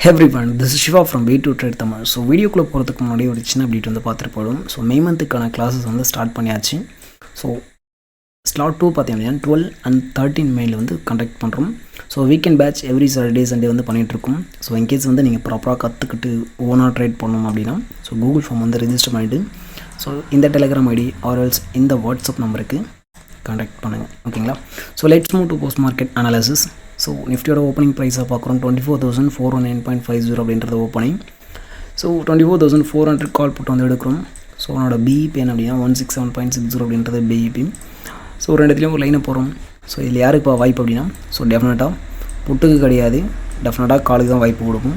Hey everyone, this is Shiva from W2t Tamil. So வீடியோக்குள்ளே போகிறதுக்கு முன்னாடி ஒரு சின்ன அப்டேட் வந்து பார்த்துட்டு போடும். ஸோ மே மந்த்துக்கான கிளாஸஸ் வந்து ஸ்டார்ட் பண்ணியாச்சு. ஸோ ஸ்லாட் 2 பார்த்தீங்கன்னா 12 and 13 மேல வந்து கண்டக்ட் பண்ணுறோம். So weekend batch every Saturday Sunday வந்து பண்ணிகிட்ருக்கோம். ஸோ இன்கேஸ் வந்து நீங்கள் ப்ராப்பராக கற்றுக்கிட்டு ஓனாக ட்ரேட் பண்ணணும் அப்படின்னா ஸோ கூகுள் ஃபார்ம் வந்து ரெஜிஸ்டர் பண்ணிவிட்டு ஸோ இந்த டெலிகிராம் ஐடி ஆர்எல்ஸ் இந்த வாட்ஸ்அப் நம்பருக்கு கான்டாக்ட் பண்ணுங்கள். ஓகேங்களா? So let's move to post market analysis. So நிஃப்டியோட ஓப்பனிங் ப்ரைஸாக பார்க்குறோம் 24,409.50 அப்படின்றது ஓப்பனிங். ஸோ 24,400 கால் போட்டு வந்து எடுக்கிறோம். ஸோ அவனோட பிஇபி என்ன அப்படின்னா 167.60 அப்படின்றது பிஇபி. ஸோ ரெண்டுத்துலேயும் ஒரு லைனை போகிறோம். ஸோ இதில் யாருக்கு இப்போ வாய்ப்பு அப்படின்னா ஸோ டெஃபினட்டாக புட்டுக்கு கிடையாது, டெஃபினட்டாக காலுக்கு தான் வாய்ப்பு கொடுக்கும்.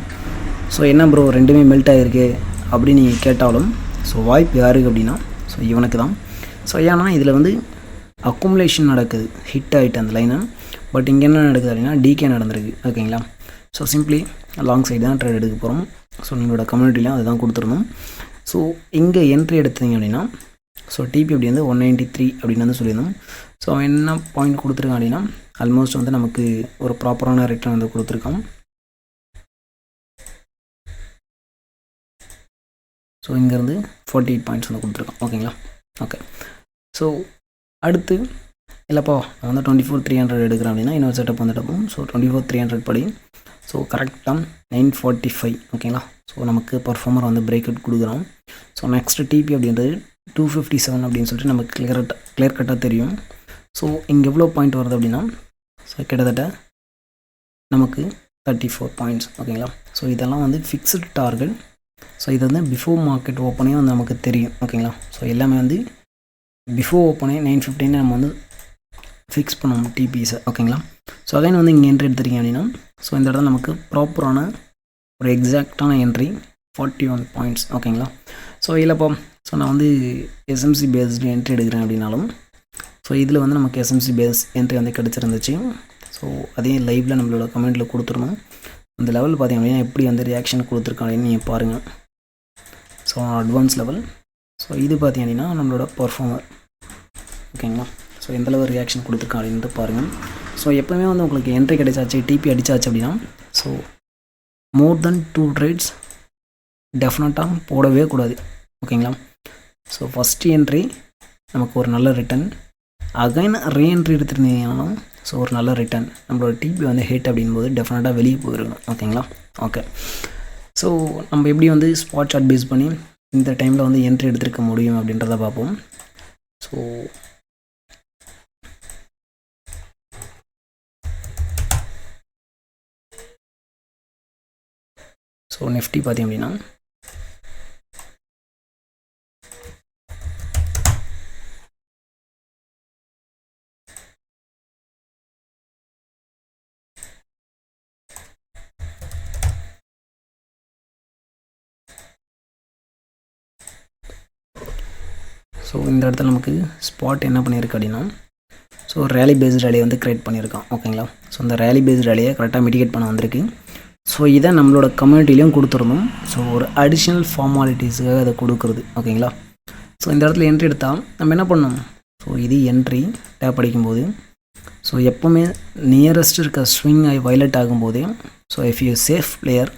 ஸோ என்ன ப்ரோ ரெண்டுமே மெல்ட் ஆகிருக்கு அப்படின்னு நீங்கள் கேட்டாலும் ஸோ வாய்ப்பு யாருக்கு அப்படின்னா ஸோ இவனுக்கு தான். ஸோ ஏன்னா இதில் வந்து அக்குமுலேஷன் நடக்குது, ஹிட் ஆகிட்டு அந்த லைனை. பட் இங்கே என்ன நடக்குது அப்படின்னா டிகே நடந்திருக்கு. ஓகேங்களா? ஸோ சிம்பிளி லாங் சைடு தான் ட்ரேட் எடுக்க போகிறோம். ஸோ நம்மளோட கம்யூனிட்டிலாம் அதை தான் கொடுத்துருந்தோம். ஸோ இங்கே என்ட்ரி எடுத்தீங்க அப்படின்னா ஸோ டிபி அப்படி வந்து 193 அப்படின்னு வந்து சொல்லியிருந்தோம். ஸோ அவன் என்ன பாயிண்ட் கொடுத்துருக்கான் அப்படின்னா ஆல்மோஸ்ட் வந்து நமக்கு ஒரு ப்ராப்பரான ரிட்டர்ன் வந்து கொடுத்துருக்கான். ஸோ இங்கேருந்து 48 பாயிண்ட்ஸ் வந்து கொடுத்துருக்கான். ஓகேங்களா? ஓகே. ஸோ அடுத்து இல்லைப்பா நான் வந்து 24,300 எடுக்கிறேன் அப்படின்னா இன்னொரு செட்டப் வந்துட்டு போகும். ஸோ 24,300 படி ஸோ கரெக்டாக 945. ஓகேங்களா? ஸோ நமக்கு பர்ஃபார்மர் வந்து பிரேக் அவுட் கொடுக்குறோம். ஸோ நெக்ஸ்ட்டு டிபி அப்படின்றது 257 அப்படின்னு சொல்லிட்டு நமக்கு கிளியர் கட்டாக தெரியும். ஸோ இங்கே எவ்வளோ பாயிண்ட் வருது அப்படின்னா ஸோ கிட்டத்தட்ட நமக்கு 34 பாயிண்ட்ஸ். ஓகேங்களா? ஸோ இதெல்லாம் வந்து ஃபிக்ஸ்டு டார்கெட். ஸோ இது வந்து பிஃபோர் மார்க்கெட் ஓப்பனே வந்து நமக்கு தெரியும். ஓகேங்களா? ஸோ எல்லாமே வந்து பிஃபோர் ஓப்பனே 9:15 நம்ம வந்து ஃபிக்ஸ் பண்ணுவோம் டிபிஸை. ஓகேங்களா? ஸோ அகைன் வந்து இங்கே என்ட்ரி எடுத்துருக்கீங்க அப்படின்னா ஸோ இந்த இடத்துல நமக்கு ப்ராப்பரான ஒரு எக்ஸாக்டான என்ட்ரி 41 பாயிண்ட்ஸ். ஓகேங்களா? ஸோ இல்லைப்பா ஸோ நான் வந்து எஸ்எம்சி பேஸ்டு என்ட்ரி எடுக்கிறேன் அப்படின்னாலும் ஸோ இதில் வந்து நமக்கு எஸ்எம்சி பேஸ் என்ட்ரி வந்து கிடச்சிருந்துச்சு. ஸோ அதே லைவில் நம்மளோட கமெண்ட்டில் கொடுத்துருந்தோம். அந்த லெவல் பார்த்திங்க அப்படின்னா எப்படி வந்து ரியாக்ஷன் கொடுத்துருக்காங்க அப்படின்னு நீங்கள் பாருங்கள். So advance level. ஸோ இது பார்த்திங்க அப்படின்னா நம்மளோட பர்ஃபார்மர். ஓகேங்களா? ஸோ எந்தளவு ரியாக்ஷன் கொடுத்துருக்கான் அப்படின்ட்டு பாருங்கள். ஸோ எப்போவுமே வந்து உங்களுக்கு என்ட்ரி கிடைச்சாச்சு, டிபி அடித்தாச்சு அப்படின்னா ஸோ மோர் தென் 2 ட்ரேட்ஸ் டெஃபினட்டாக போடவே கூடாது. ஓகேங்களா? ஸோ ஃபஸ்ட்டு என்ட்ரி நமக்கு ஒரு நல்ல ரிட்டன், அகைன் ரீஎன்ட்ரி எடுத்துருந்தீங்கன்னாலும் ஸோ ஒரு நல்ல ரிட்டன். நம்மளோட டிபி வந்து ஹிட் அப்படின்போது டெஃபினட்டாக வெளியே போயிருக்கணும். ஓகேங்களா? ஓகே. ஸோ நம்ம எப்படி வந்து ஸ்பாட் சார்ட் பேஸ் பண்ணி இந்த டைமில் வந்து என்ட்ரி எடுத்துருக்க முடியும் அப்படின்றத பார்ப்போம். ஸோ நிஃப்டி பார்த்திங்க அப்படின்னா ஸோ இந்த இடத்துல நமக்கு ஸ்பாட் என்ன பண்ணியிருக்கு அப்படின்னா ஸோ ரேலி பேஸ்டு ரேலியை வந்து க்ரியேட் பண்ணியிருக்கான். ஓகேங்களா? ஸோ இந்த ரேலி பேஸ்டு ரேலியை கரெக்டாக மிட்டிகேட் பண்ண வந்திருக்கு. ஸோ இதை நம்மளோட கம்யூனிட்டிலையும் கொடுத்துருந்தோம். ஸோ ஒரு அடிஷ்னல் ஃபார்மாலிட்டிஸுக்காக அதை கொடுக்குறது. ஓகேங்களா? ஸோ இந்த இடத்துல என்ட்ரி எடுத்தால் நம்ம என்ன பண்ணோம்? ஸோ இது என்ட்ரி டேப் அடிக்கும்போது ஸோ எப்போவுமே நியரஸ்ட் இருக்க ஸ்விங் ஆகி வயலட் ஆகும்போதே so if you safe player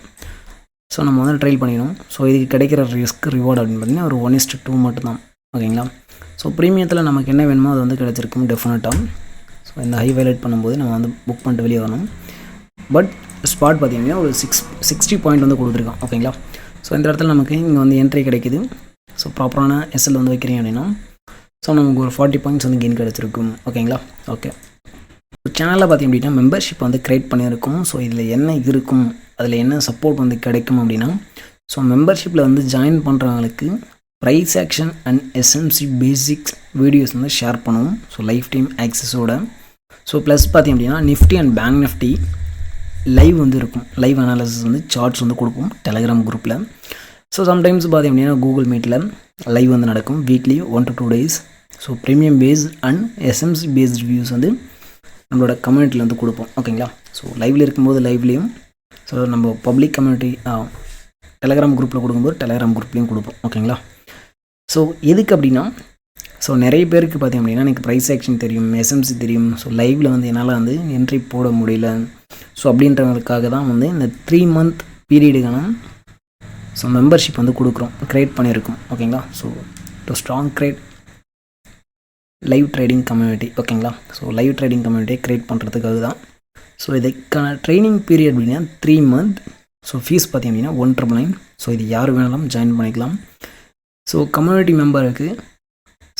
so நம்ம வந்து ட்ரைல் பண்ணிடணும். ஸோ இதுக்கு கிடைக்கிற ரிஸ்க் ரிவார்டு அப்படின்னு பார்த்தீங்கன்னா ஒரு 1:2 மட்டும்தான். ஓகேங்களா? ஸோ ப்ரீமியத்தில் நமக்கு என்ன வேணுமோ அது வந்து கிடச்சிருக்கும் டெஃபினட்டாக. ஸோ இந்த ஹை வயலட் பண்ணும்போது நம்ம வந்து புக் பண்ணிட்டு வெளியே வரணும். பட் ஸ்பாட் பார்த்திங்கன்னா ஒரு 60 பாயிண்ட் வந்து கொடுத்துருக்கான். ஓகேங்களா? ஸோ இந்த இடத்துல நமக்கு இங்கே வந்து என்ட்ரி கிடைக்கிது. ஸோ ப்ராப்பரான எஸ்எல் வந்து வைக்கிறீங்க அப்படின்னா ஸோ நமக்கு ஒரு 40 பாயிண்ட்ஸ் வந்து கெயின் கிடச்சிருக்கும். ஓகேங்களா? ஓகே. ஸோ சேனலில் பார்த்திங்க அப்படின்னா மெம்பர்ஷிப் வந்து க்ரியேட் பண்ணியிருக்கோம். ஸோ இதில் என்ன இருக்கும், அதில் என்ன சப்போர்ட் வந்து கிடைக்கும் அப்படின்னா ஸோ மெம்பர்ஷிப்பில் வந்து ஜாயின் பண்ணுறவங்களுக்கு price action and SMC basics videos வந்து ஷேர் பண்ணுவோம். ஸோ லைஃப் டைம் ஆக்சஸோட. ஸோ ப்ளஸ் பார்த்திங்க அப்படின்னா Nifty and bank Nifty live வந்து இருக்கும். லைவ் அனாலிசிஸ் வந்து சார்ட்ஸ் வந்து கொடுப்போம் டெலிகிராம் குரூப்பில். ஸோ சம்டைம்ஸ் பார்த்திங்க அப்படின்னா கூகுள் மீட்டில் லைவ் வந்து நடக்கும் weekly 1 to 2 days. So premium based and SMC based reviews வந்து நம்மளோட கம்யூனிட்டியில் வந்து கொடுப்போம். ஓகேங்களா? ஸோ லைவில் இருக்கும்போது லைவ்லேயும் ஸோ நம்ம பப்ளிக் கம்யூனிட்டி டெலிகிராம் குரூப்பில் கொடுக்கும்போது டெலிகிராம் குரூப்லேயும் கொடுப்போம். ஓகேங்களா? ஸோ எதுக்கு அப்படின்னா ஸோ நிறைய பேருக்கு பார்த்திங்க அப்படின்னா எனக்கு ப்ரைஸ் ஆக்ஷன் தெரியும், எஸ்எம்சி தெரியும். ஸோ லைவில் வந்து என்னால் வந்து என்ட்ரி போட முடியல. ஸோ அப்படின்றவங்களுக்காக தான் வந்து இந்த 3 month பீரியடுக்கான ஸோ மெம்பர்ஷிப் வந்து கொடுக்குறோம், க்ரியேட் பண்ணியிருக்கோம். ஓகேங்களா? So to strong create live trading community. ஓகேங்களா? ஸோ லைவ் ட்ரேடிங் கம்யூனிட்டியை க்ரியேட் பண்ணுறதுக்காக தான். ஸோ இதுக்கான ட்ரைனிங் பீரியட் அப்படின்னா 3 month. ஸோ ஃபீஸ் பார்த்திங்க அப்படின்னா 199. ஸோ இது யார் வேணாலும் ஜாயின் பண்ணிக்கலாம். ஸோ கம்யூனிட்டி மெம்பருக்கு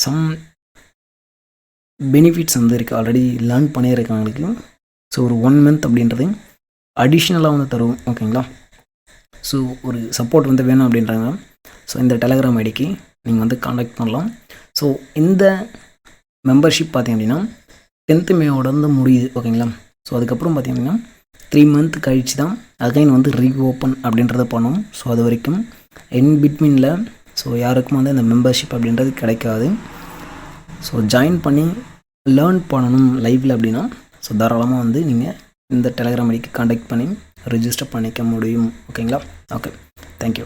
சம் பெனிஃபிட்ஸ் வந்து இருக்குது, ஆல்ரெடி லேர்ன் பண்ணியிருக்கவங்களுக்கு. ஸோ ஒரு 1 month அப்படின்றது அடிஷ்னலாக வந்து தருவோம். ஓகேங்களா? ஸோ ஒரு சப்போர்ட் வந்து வேணும் அப்படின்றாங்க. ஸோ இந்த டெலகிராம் ஐடிக்கு நீங்கள் வந்து காண்டாக்ட் பண்ணலாம். ஸோ இந்த மெம்பர்ஷிப் பார்த்திங்க அப்படின்னா 10th Mayயோட வந்து முடியுது. ஓகேங்களா? ஸோ அதுக்கப்புறம் பார்த்திங்க அப்படின்னா 3 month கழித்து தான் அகைன் வந்து ரீஓப்பன் அப்படின்றத பண்ணோம். ஸோ அது வரைக்கும் இன் பிட்வீனில் ஸோ யாருக்கும் வந்து இந்த மெம்பர்ஷிப் அப்படின்றது கிடைக்காது. ஸோ ஜாயின் பண்ணி லேர்ன் பண்ணணும் லைவில் அப்படின்னா ஸோ தாராளமாக வந்து நீங்கள் இந்த டெலகிராம் ஐடிக்கு காண்டாக்ட் பண்ணி ரிஜிஸ்டர் பண்ணிக்க முடியும். ஓகேங்களா? Okay, thank you.